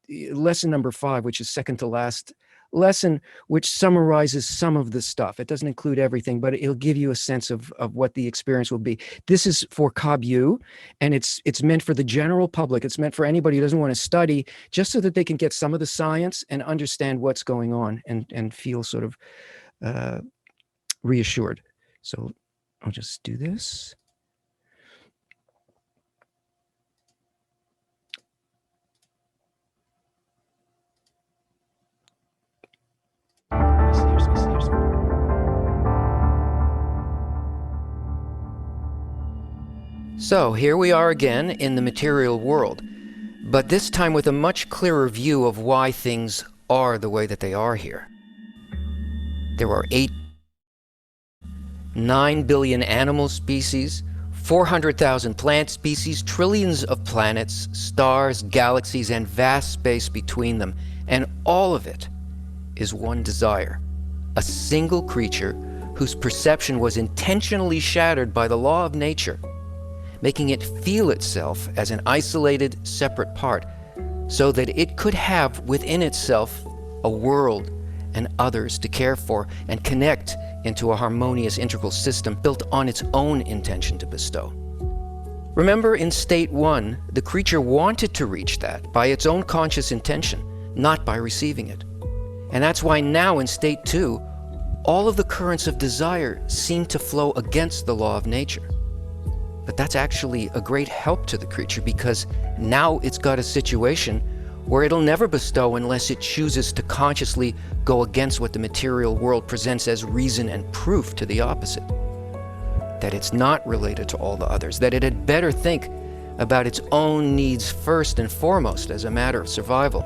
lesson number 5, which is second to last lesson, which summarizes some of the stuff. It doesn't include everything, but it'll give you a sense of what the experience will be. This is for KabU, and it's meant for the general public. It's meant for anybody who doesn't want to study, just so that they can get some of the science and understand what's going on, and feel sort of reassured. So I'll just do this. So here we are again in the material world, but this time with a much clearer view of why things are the way that they are here. There are 9 billion animal species, 400,000 plant species, trillions of planets, stars, galaxies, and vast space between them, and all of it is one desire: a single creature whose perception was intentionally shattered by the law of nature, making it feel itself as an isolated, separate part, so that it could have within itself a world and others to care for and connect into a harmonious integral system built on its own intention to bestow. Remember, in state 1, the creature wanted to reach that by its own conscious intention, not by receiving it. And that's why now in state 2, all of the currents of desire seem to flow against the law of nature. But that's actually a great help to the creature, because now it's got a situation where it'll never bestow unless it chooses to consciously go against what the material world presents as reason and proof to the opposite. That it's not related to all the others, that it had better think about its own needs first and foremost as a matter of survival.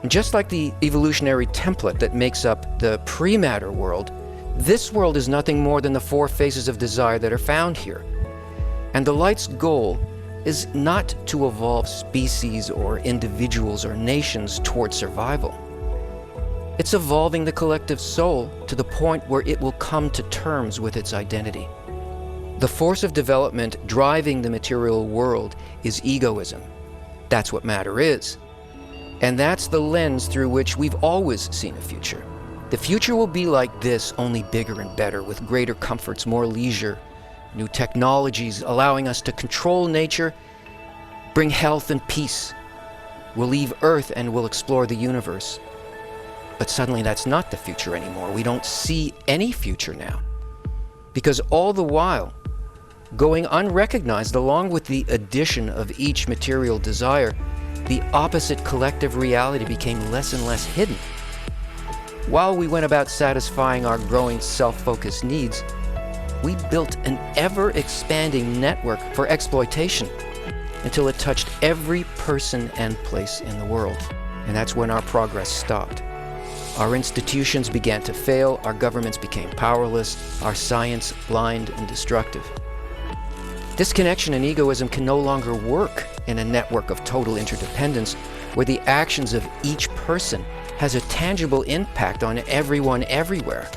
And just like the evolutionary template that makes up the pre-matter world, this world is nothing more than the 4 phases of desire that are found here. And the light's goal is not to evolve species or individuals or nations toward survival. It's evolving the collective soul to the point where it will come to terms with its identity. The force of development driving the material world is egoism. That's what matter is. And that's the lens through which we've always seen a future. The future will be like this, only bigger and better, with greater comforts, more leisure, new technologies allowing us to control nature, bring health and peace. We'll leave Earth and we'll explore the universe. But suddenly that's not the future anymore. We don't see any future now. Because all the while, going unrecognized along with the addition of each material desire, the opposite collective reality became less and less hidden. While we went about satisfying our growing self-focused needs, we built an ever-expanding network for exploitation until it touched every person and place in the world. And that's when our progress stopped. Our institutions began to fail, our governments became powerless, our science blind and destructive. Disconnection and egoism can no longer work in a network of total interdependence where the actions of each person has a tangible impact on everyone everywhere.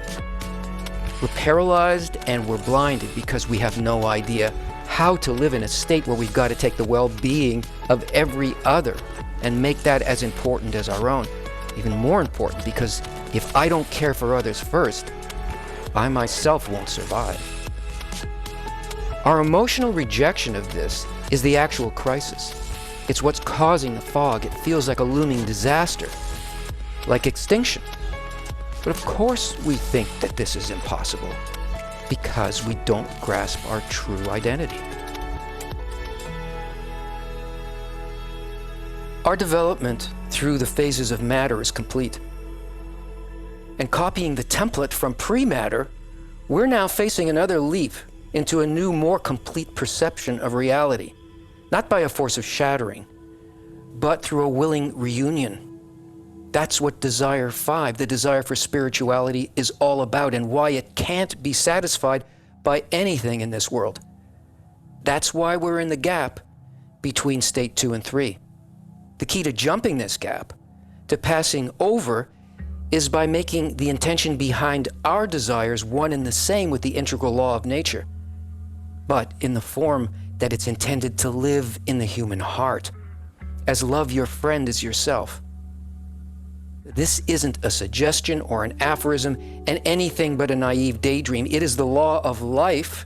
We're paralyzed and we're blinded because we have no idea how to live in a state where we've got to take the well-being of every other and make that as important as our own. Even more important, because if I don't care for others first, I myself won't survive. Our emotional rejection of this is the actual crisis. It's what's causing the fog. It feels like a looming disaster, like extinction. But of course we think that this is impossible, because we don't grasp our true identity. Our development through the phases of matter is complete. And copying the template from pre-matter, we're now facing another leap into a new, more complete perception of reality, not by a force of shattering, but through a willing reunion. That's what Desire 5, the desire for spirituality, is all about, and why it can't be satisfied by anything in this world. That's why we're in the gap between state 2 and 3. The key to jumping this gap, to passing over, is by making the intention behind our desires one and the same with the integral law of nature, but in the form that it's intended to live in the human heart, as love your friend as yourself. This isn't a suggestion or an aphorism and anything but a naive daydream. It is the law of life,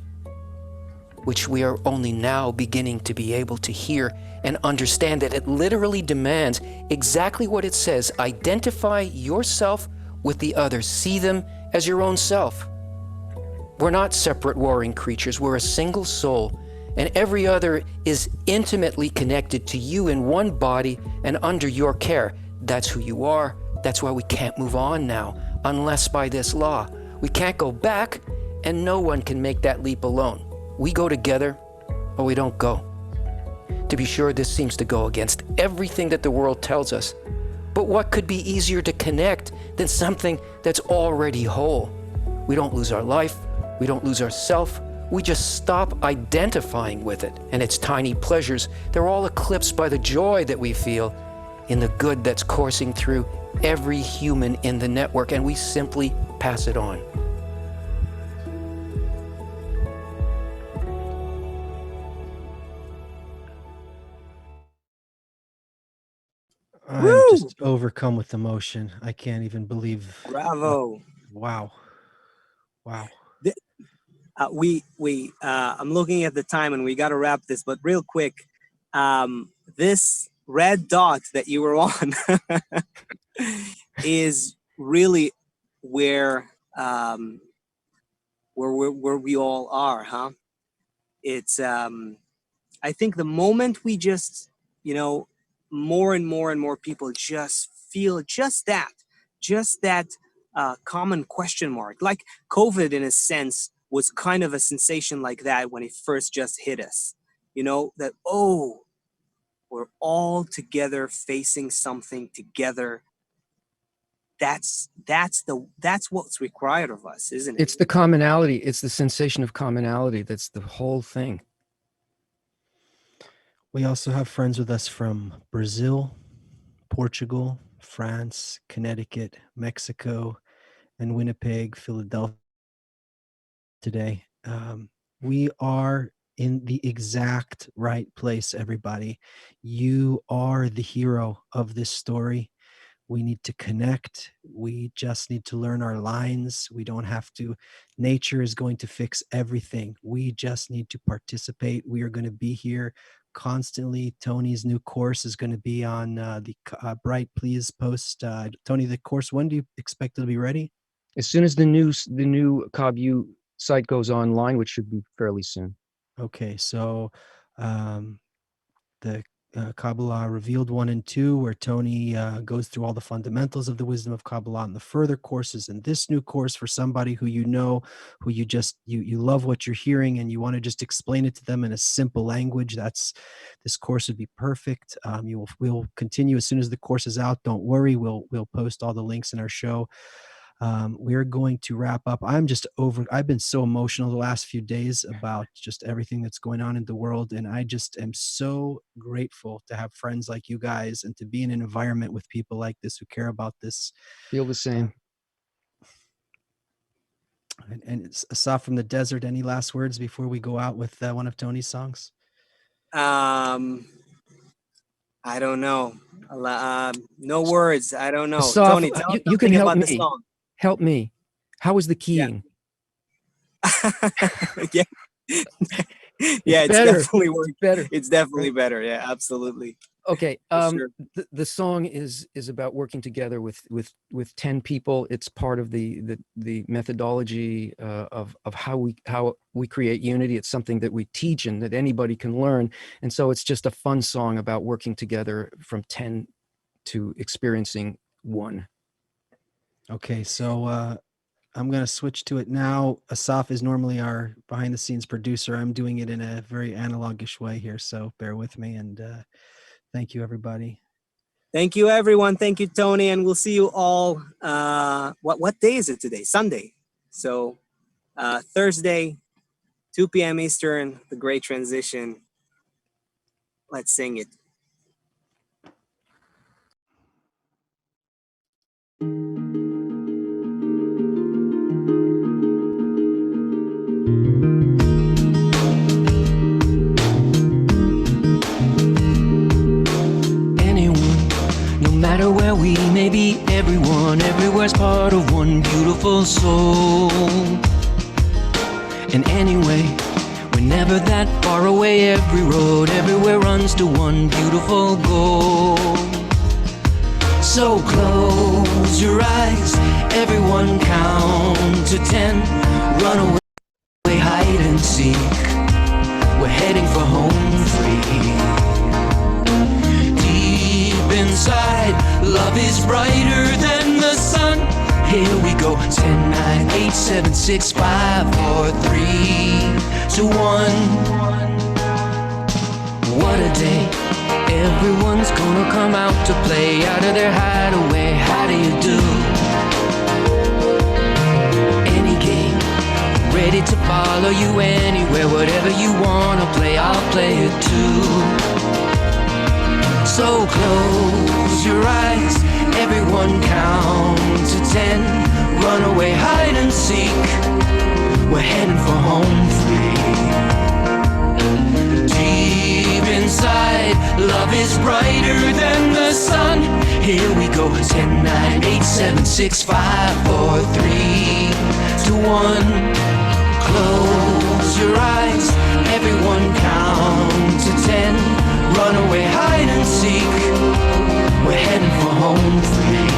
which we are only now beginning to be able to hear and understand, that it literally demands exactly what it says. Identify yourself with the others. See them as your own self. We're not separate warring creatures. We're a single soul, and every other is intimately connected to you in one body and under your care. That's who you are. That's why we can't move on now, unless by this law. We can't go back, and no one can make that leap alone. We go together, or we don't go. To be sure, this seems to go against everything that the world tells us. But what could be easier to connect than something that's already whole? We don't lose our life. We don't lose ourself. We just stop identifying with it and its tiny pleasures. They're all eclipsed by the joy that we feel in the good that's coursing through every human in the network, and we simply pass it on. I'm just overcome with emotion. I can't even believe what. Bravo. Wow. Wow. I'm looking at the time and we got to wrap this, but real quick, this red dot that you were on is really where we all are, huh? It's I think the moment we just, more and more and more people just feel just that common question mark, like COVID in a sense was kind of a sensation like that when it first just hit us, that, oh, we're all together facing something together. That's what's required of us, isn't it? It's the commonality. It's the sensation of commonality. That's the whole thing. We also have friends with us from Brazil, Portugal, France, Connecticut, Mexico, and Winnipeg, Philadelphia today. We are in the exact right place, everybody. You are the hero of this story. We need to connect. We just need to learn our lines. We don't have to. Nature is going to fix everything. We just need to participate. We are going to be here constantly. Tony's new course is going to be on the Bright Please post. Tony, the course, when do you expect it to be ready? As soon as the new KabU site goes online, which should be fairly soon. Okay, so the Kabbalah Revealed 1 and 2, where Tony goes through all the fundamentals of the wisdom of Kabbalah, and the further courses, and this new course for somebody who who you love what you're hearing and you want to just explain it to them in a simple language. This course would be perfect. We'll continue as soon as the course is out. Don't worry, we'll post all the links in our show. We're going to wrap up. I've been so emotional the last few days about just everything that's going on in the world. And I just am so grateful to have friends like you guys and to be in an environment with people like this who care about this. Feel the same. And it's Asaf from the desert. Any last words before we go out with one of Tony's songs? I don't know. No words. I don't know. Asaf, Tony, tell us you can something help about me. the song. Help me. How is the keying? Yeah. Yeah, it's better. definitely working. Better. It's definitely better. Yeah, absolutely. Okay. Sure. The song is about working together with 10 people. It's part of the methodology of how we create unity. It's something that we teach and that anybody can learn. And so it's just a fun song about working together from 10 to experiencing one. Okay, so I'm going to switch to it now. Asaf is normally our behind the scenes producer. I'm doing it in a very analogish way here, so bear with me, and thank you, everybody. Thank you, everyone. Thank you, Tony, and we'll see you all. What day is it today? Sunday. So Thursday, 2 p.m. Eastern, the Great Transition. Let's sing it. No matter where we may be, everyone, everywhere's part of one beautiful soul. And anyway, we're never that far away. Every road, everywhere runs to one beautiful goal. So close your eyes, everyone count to 10. Run away, hide and seek. We're heading for home free. Inside, love is brighter than the sun. Here we go. 10, 9, 8, 7, 6, 5, 4, 3, 2, 1. What a day. Everyone's gonna come out to play out of their hideaway. How do you do? Any game, ready to follow you anywhere. Whatever you wanna play, I'll play it too. So close your eyes, everyone count to 10. Run away, hide and seek. We're heading for home free. Deep inside, love is brighter than the sun. Here we go. 10, 9, 8, 7, 6, 5, 4, 3, 2, 1. Close your eyes, everyone count to 10. Run away, hide and seek. We're heading for home free.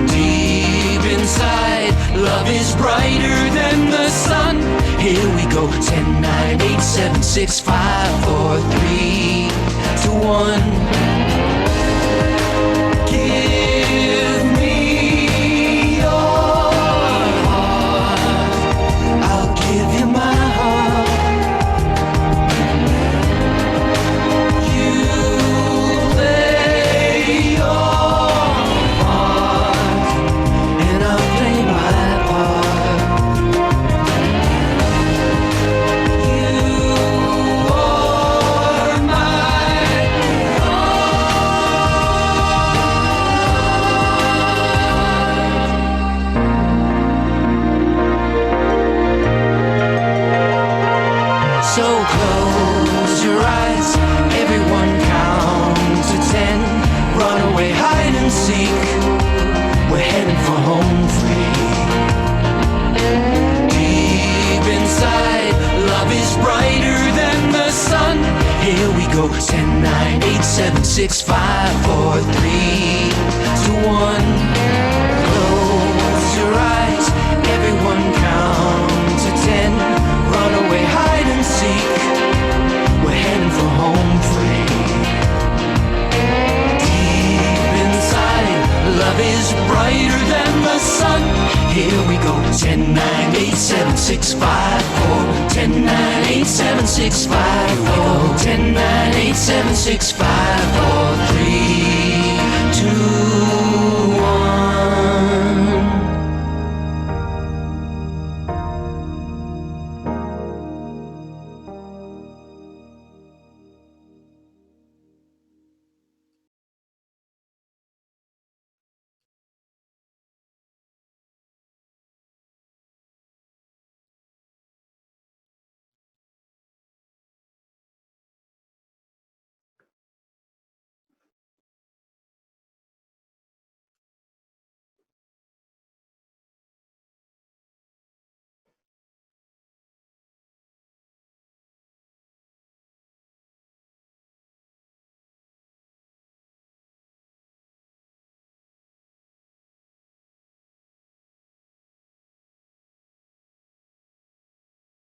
Deep inside, love is brighter than the sun. Here we go. 10, 9, 8, 7, 6, 5, 4, 3, 2, 1. Give me your heart. I'll give you my heart. You play your part, and I'll play my part. You are my So close your eyes, everyone count to 10. Run away, hide and seek. We're heading for home free. Deep inside, love is brighter than the sun. Here we go. 10, 9, 8, 7, 6, 5, 4, 3, 2, 1. Close your eyes, everyone count to 10. Run away, hide and seek. We're heading for home free. Deep inside, love is brighter than the sun. Here we go. 10, 9, 8, 7, 6, 5, 4. 10, 9, 8, 7, 6, 5, 4. 10, 9, 8, 7, 6, 5, 4.